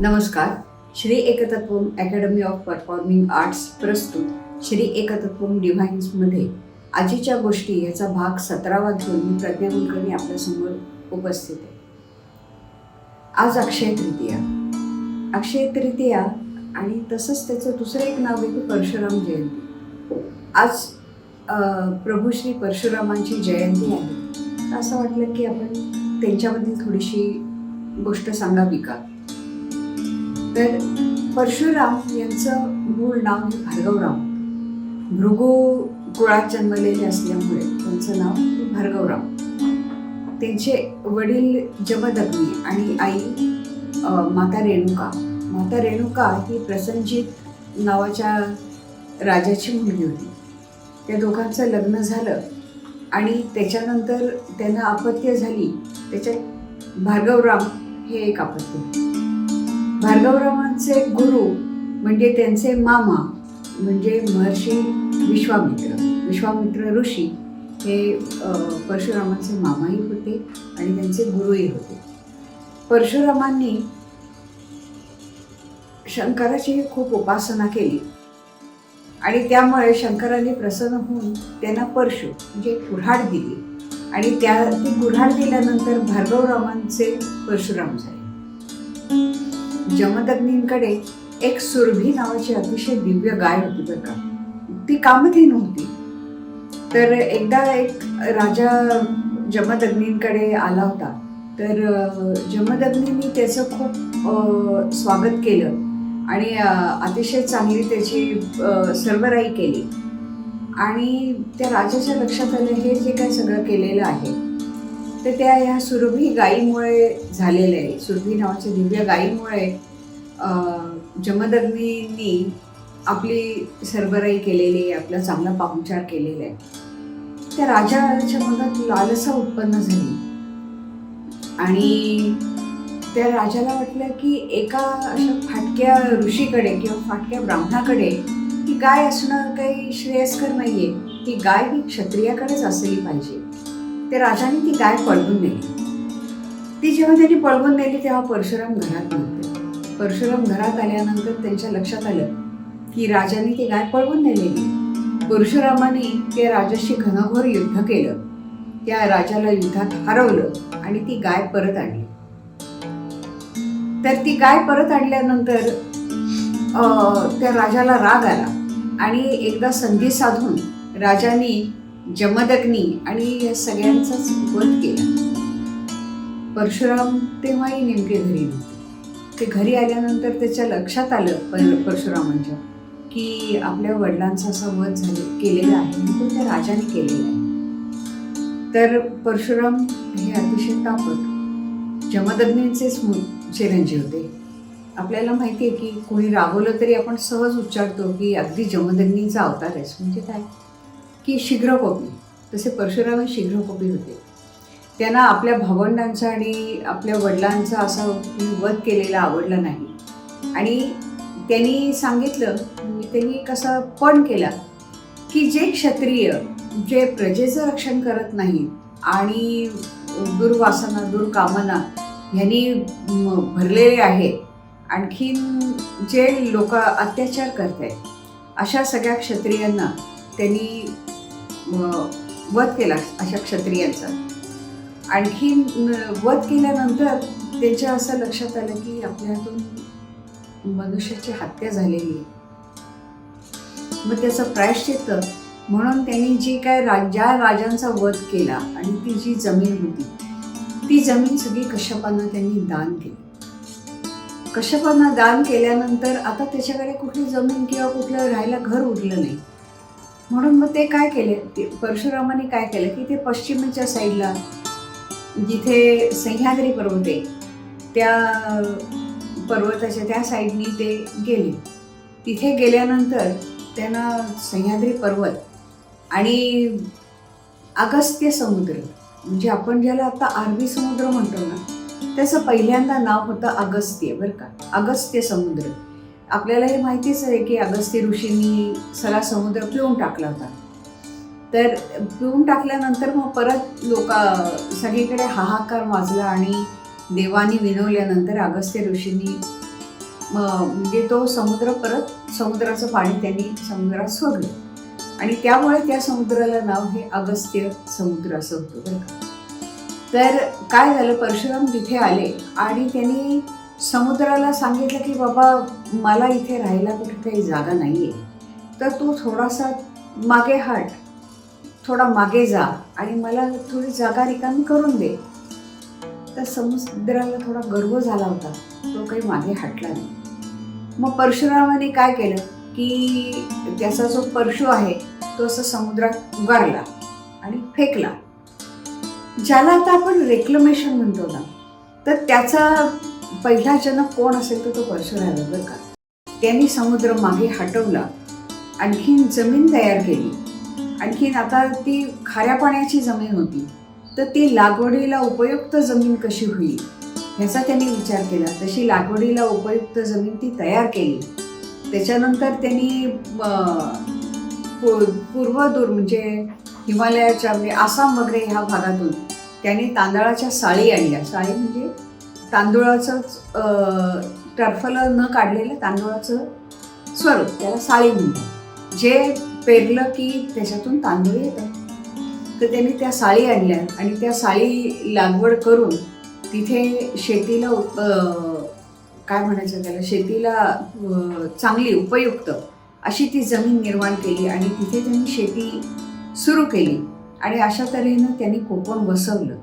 नमस्कार. Shri Ekatatvam academy of performing arts प्रस्तुत श्री एकतत्वम डिव्हाइन्समध्ये आजीच्या गोष्टी याचा भाग 17वा घेऊन मी प्रज्ञा कुलकर्णी आपल्यासमोर उपस्थित आहे. आज अक्षय तृतीया. अक्षय तृतीया आणि तसंच त्याचं दुसरं एक नाव आहे की परशुराम जयंती. आज प्रभू श्री परशुरामांची जयंती आहे. असं वाटलं की आपण त्यांच्याबद्दल थोडीशी गोष्ट सांगावी का. तर परशुराम यांचं मूळ नाव हे भार्गवराम. भृगू कुळात जन्मलेले असल्यामुळे त्यांचं नाव भार्गवराम. त्यांचे वडील जमदग्नी आणि आई माता रेणुका. माता रेणुका ही प्रसंजित नावाच्या राजाची मुलगी होती. त्या दोघांचं लग्न झालं आणि त्याच्यानंतर त्यांना अपत्य झाली. त्याच्यात भार्गवराम हे एक अपत्य. भार्गवरामांचे गुरु म्हणजे त्यांचे मामा म्हणजे महर्षी विश्वामित्र ऋषी हे परशुरामांचे मामाही होते आणि त्यांचे गुरुही होते. परशुरामांनी शंकराची खूप उपासना केली आणि त्यामुळे शंकराने प्रसन्न होऊन त्यांना परशु म्हणजे कुऱ्हाड दिली आणि ती कुऱ्हाड दिल्यानंतर भार्गवरामांचे परशुराम झाले. जमदग्नींकडे एक सुरभी नावाची अतिशय दिव्य गाय होती बरं का. ती कामधेनू होती. तर एकदा एक राजा जमदग्नींकडे आला होता. तर जमदग्नींनी त्याचं खूप स्वागत केलं आणि अतिशय चांगली त्याची सरबराई केली. आणि त्या राजाच्या लक्षात आलं हे जे काय सगळं केलेलं आहे तर त्या ह्या सुरभी गायीमुळे झालेलं आहे. सुरभी नावाच्या दिव्य गायीमुळे जमदग्नींनी आपली सरबराई केलेली आहे, आपला चांगला पाहुणचार केलेला आहे. त्या राजाच्या मनात लालसा उत्पन्न झाली आणि त्या राजाला वाटलं की एका अशा फाटक्या ऋषीकडे किंवा फाटक्या ब्राह्मणाकडे ही गाय असणं काही श्रेयस्कर नाहीये. ही गाय ही क्षत्रियाकडेच असली पाहिजे. त्या राजाने ती गाय पळवून नेली. ती जेव्हा त्यांनी पळवून नेली तेव्हा परशुराम घरात नव्हते. परशुराम घरात आल्यानंतर त्यांच्या लक्षात आलं की राजाने ती गाय पळवून नेलेली. परशुरामाने त्या राजाशी घनघोर युद्ध केलं. त्या राजाला युद्धात हरवलं आणि ती गाय परत आणली. तर ती गाय परत आणल्यानंतर त्या राजाला राग आला आणि एकदा संधी साधून राजाने जमदग्नी आणि या सगळ्यांचाच वध केला. परशुराम तेव्हाही नेमके घरी नव्हते. ते घरी आल्यानंतर त्याच्या लक्षात आलं परशुरामांच्या की आपल्या वडिलांचा असा वध केलेला आहे आणि तो त्या राजाने केलेला आहे. तर परशुराम हे अतिशय तापट जमदग्नींचेच चिरंजीव होते. आपल्याला माहिती आहे की कोणी रागवलं तरी आपण सहज उच्चारतो की अगदी जमदग्नींचा अवतार आहेस. म्हणजे काय की शीघ्रकोपी. तसे परशुराम हे शीघ्रकोपी होते. त्यांना आपल्या भावंडांचा आणि आपल्या वडिलांचा असा वध केलेला आवडला नाही आणि त्यांनी सांगितलं, त्यांनी कसा पण केला की जे क्षत्रिय जे प्रजेचं रक्षण करत नाही आणि दुर्वासना दुर्कामना ह्यांनी भरलेले आहे, आणखीन जे लोक अत्याचार करत आहेत अशा सगळ्या क्षत्रियांना त्यांनी वध केला. अशा क्षत्रियांचा आणखीन वध केल्यानंतर त्यांच्या असं लक्षात आलं की आपल्या हातून मनुष्याची हत्या झालेली आहे. मग त्याचं प्रायश्चित्त म्हणून त्यांनी जी काय ज्या राजांचा वध केला आणि ती जी जमीन होती ती जमीन सगळी कश्यपांना त्यांनी दान केली. कश्यपांना दान केल्यानंतर आता त्याच्याकडे कुठली जमीन किंवा कुठलं राहायला घर उरलं नाही. म्हणून मग ते काय केले, परशुरामाने काय केलं की ते पश्चिमेच्या साईडला जिथे सह्याद्री पर्वत आहे त्या पर्वताच्या त्या साईडनी ते गेले. तिथे गेल्यानंतर त्यांना सह्याद्री पर्वत आणि अगस्त्य समुद्र म्हणजे आपण ज्याला आता अरबी समुद्र म्हणतो ना त्याचं पहिल्यांदा नाव होतं अगस्त्य बरं का. अगस्त्य समुद्र. आपल्याला हे माहितीच आहे की अगस्त्य ऋषींनी सगळा समुद्र पिळून टाकला होता. तर पिळून टाकल्यानंतर मग परत सगळीकडे हाहाकार वाजला आणि देवानी विनवल्यानंतर अगस्त्य ऋषींनी म्हणजे तो समुद्र परत समुद्राचं पाणी त्यांनी समुद्रात सोडलं आणि त्यामुळे त्या समुद्राला नाव हे अगस्त्य समुद्र असं होतं बरं का. तर काय झालं, परशुराम तिथे आले आणि त्यांनी समुद्राला सांगितलं की बाबा मला इथे राहायला कुठे काही जागा नाही आहे, तर तू थोडासा मागे हट, थोडा मागे जा आणि मला थोडी जागा रिकामी करून दे. तर समुद्राला थोडा गर्व झाला होता, तो काही मागे हटला नाही. मग परशुरामाने काय केलं की त्याचा जो परशु आहे तो असं समुद्रात उगारला आणि फेकला, ज्याला आता आपण रेक्लेमेशन म्हणतो ना. तर त्याचा पहिला जनक कोण असेल तर तो परशुराम आहे बरं का. त्यांनी समुद्र मागे हटवला, आणखीन जमीन तयार केली, आणखीन आता ती खाऱ्या पाण्याची जमीन होती, तर ती लागवडीला उपयुक्त जमीन कशी होईल ह्याचा त्यांनी विचार केला. तशी लागवडीला उपयुक्त जमीन ती तयार केली. त्याच्यानंतर त्यांनी पूर्वदूर म्हणजे हिमालयाच्या म्हणजे आसाम वगैरे ह्या भागातून त्यांनी तांदळाच्या साळी आणल्या. साळी म्हणजे तांदूळाचंच टरफलं न काढलेलं तांदूळाचं स्वरूप, त्याला साळी म्हणतात. जे पेरलं की त्याच्यातून तांदूळ येतात. तर त्यांनी त्या साळी आणल्या आणि त्या साळी लागवड करून तिथे शेतीला काय म्हणायचं त्याला, शेतीला चांगली उपयुक्त अशी ती जमीन निर्माण केली आणि तिथे त्यांनी शेती सुरू केली. आणि अशा तऱ्हेनं त्यांनी कोकण वसवलं.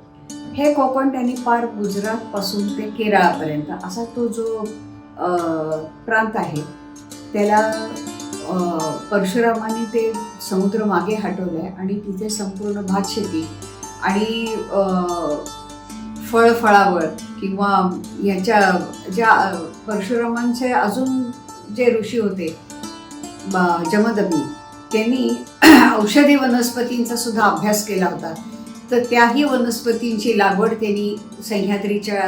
हे कोकण त्यांनी पार गुजरातपासून ते केरळापर्यंत असा तो जो प्रांत आहे त्याला परशुरामाने ते समुद्र मागे हटवलं आहे आणि तिथे संपूर्ण भात शेती आणि फळफळावळ किंवा ह्याच्या ज्या परशुरामांचे अजून जे ऋषी होते जमदग्नी, त्यांनी औषधी वनस्पतींचा सुद्धा अभ्यास केला होता. तर त्याही वनस्पतींची लागवड त्यांनी सह्याद्रीच्या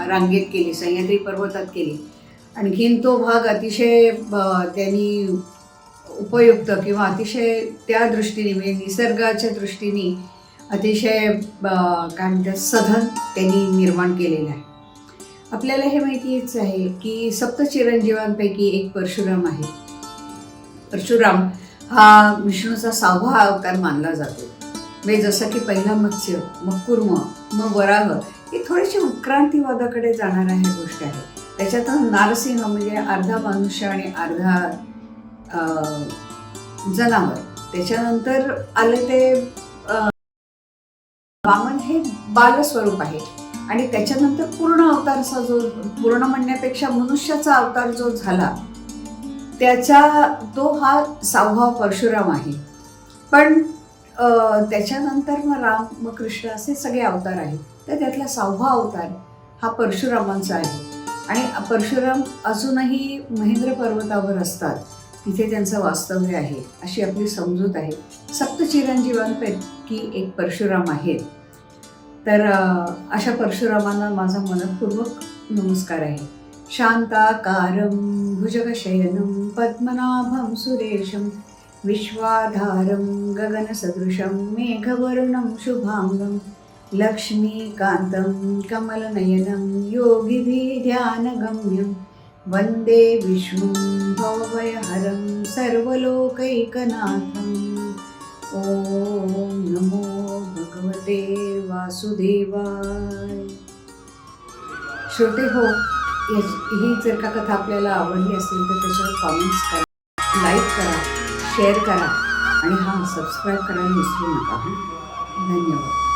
रांगेत केली, सह्याद्री पर्वतात केली. आणखीन तो भाग अतिशय त्यांनी उपयुक्त किंवा अतिशय त्या दृष्टीने म्हणजे निसर्गाच्या दृष्टीने अतिशय काय म्हणतात सधन त्यांनी निर्माण केलेलं आहे. आपल्याला हे माहितीच आहे की सप्त चिरंजीवांपैकी एक परशुराम आहे. परशुराम हा विष्णूचा 6वा अवतार मानला जातो. म्हणजे जसं की पहिला मत्स्य, मग कुर्म, मग वराह, ही थोडीशी उत्क्रांतीवादाकडे जाणाऱ्या ह्या गोष्टी आहेत. त्याच्यातून नारसिंह म्हणजे अर्धा मनुष्य आणि अर्धा जनावर. त्याच्यानंतर आले ते वामन हे बालस्वरूप आहे आणि त्याच्यानंतर पूर्ण अवतारचा जो, पूर्ण म्हणण्यापेक्षा मनुष्याचा अवतार जो झाला त्याचा तो हा 6वा परशुराम आहे. पण त्याच्यानंतर मग राम, मग कृष्ण असे सगळे अवतार आहेत. तर त्यातला 6वा अवतार हा परशुरामांचा आहे. आणि परशुराम अजूनही महेंद्र पर्वतावर असतात, तिथे त्यांचं वास्तव्य आहे अशी आपली समजूत आहे. सप्तचिरंजीवांपैकी एक परशुराम आहेत. तर अशा परशुरामांना माझा मनपूर्वक नमस्कार आहे. शांताकारं भुजगशयनं पद्मनाभं सुरेशं विश्वाधारं गगनसदृशं मेघवर्णं शुभांगं लक्ष्मीकान्तं कमलनयनं योगिभिः ध्यानगम्यं वन्दे विष्णुं भवभयहरं सर्वलोकैकनाथम्. ॐ नमो भगवते वासुदेवाय. श्रोते हो, ही जर का कथा आपल्याला आवडली असेल तर त्याच्यावर कॉमेंट्स करा, लाईक करा, शेअर करा आणि सबस्क्राईब करायला विसरू नका. धन्यवाद.